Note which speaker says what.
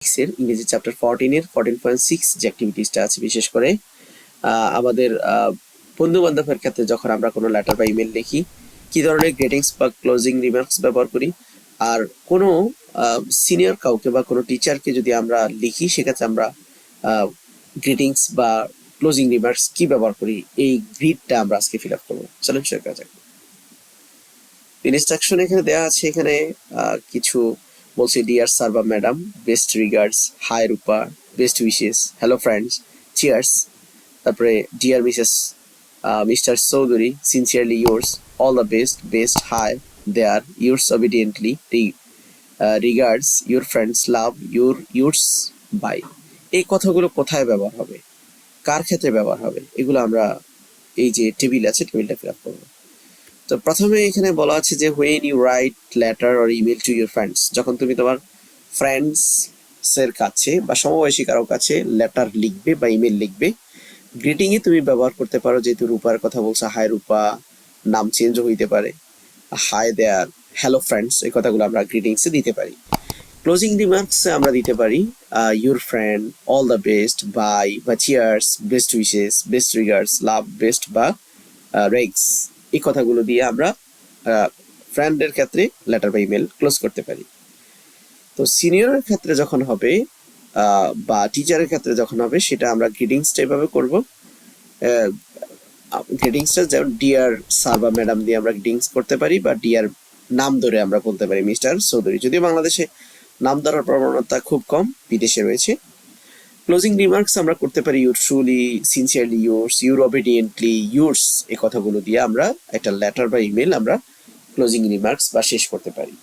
Speaker 1: এর ইংরেজি চ্যাপ্টার 14 এর 14.6 যে অ্যাক্টিভিটিসটা আছে, বিশেষ করে আমাদের বন্ধু বান্ধবের ক্ষেত্রে যখন আমরা কোনো লেটার বা ইমেল লিখি কি ধরনের গ্রিটিংস বা ক্লোজিং রিমার্কস ব্যবহার করি, আর কোনো সিনিয়র কাউকে বা কোনো টিচারকে যদি আমরা লিখি সেক্ষেত্রে আমরা গ্রিটিংস বা ক্লোজিং রিমার্কস কি ব্যবহার করি, এই গ্রিডটা আমরা আজকে ফিল আপ করবো। চলেন শুরু করা যাক। ইনস্ট্রাকশন এখানে দেওয়া আছে, এখানে কিছু বলছে ডিয়ার স্যার বা madam, best regards, hi Rupa, best wishes, hello friends, cheers. তারপরে dear Mrs Mr Chowdhury, sincerely yours, all the best, best hi there, yours obediently, regards, your friends, love your, yours bye. এই কথাগুলো কোথায় ব্যবহার হবে, কার ক্ষেত্রে ব্যবহার হবে, এগুলো আমরা এই যে টেবিল আছে টেবিলটা ফিল আপ করবো। তো প্রথমে এখানে বলা আছে যে when you write letter or email to your friends, যখন তুমি তোমার ফ্রেন্ডস এর কাছে বা সমবয়সী কারো কাছে লেটার লিখবে বা ইমেল লিখবে, গ্রিটিং এ তুমি ব্যবহার করতে পারো, যেহেতু রূপার কথা বলছো, হাই রূপা, নাম চেঞ্জও হইতে পারে, হাই দেয়ার, হ্যালো ফ্রেন্ডস, এই কথাগুলো আমরা গ্রিটিংস এ দিতে পারি। ক্লোজিং রিমার্কস আমরা দিতে পারি your friend, all the best, bye বা cheers, best wishes, best regards, love, best বা রেগস। এই কথাগুলো দিয়ে আমরা ফ্রেন্ডের ক্ষেত্রে লেটার বা ইমেল ক্লোজ করতে পারি। তো সিনিয়রের ক্ষেত্রে যখন হবে বা টিচারের ক্ষেত্রে যখন হবে, সেটা আমরা গ্রিটিংসটা এভাবে করবো। গ্রিটিংসটা যেমন ডিয়ার স্যার বা ম্যাডাম দিয়ে আমরা গ্রিটিংস করতে পারি, বা ডিয়ার নাম ধরে আমরা বলতে পারি মিস্টার চৌধুরী, যদিও বাংলাদেশে নাম ধরার প্রবণতা খুব কম, বিদেশে রয়েছে। ক্লোজিং রিমার্কস আমরা করতে পারি your truly, sincerely yours, your obediently, yours, এই কথাগুলো দিয়ে আমরা একটা লেটার বা ইমেল আমরা ক্লোজিং রিমার্কস বা শেষ করতে পারি।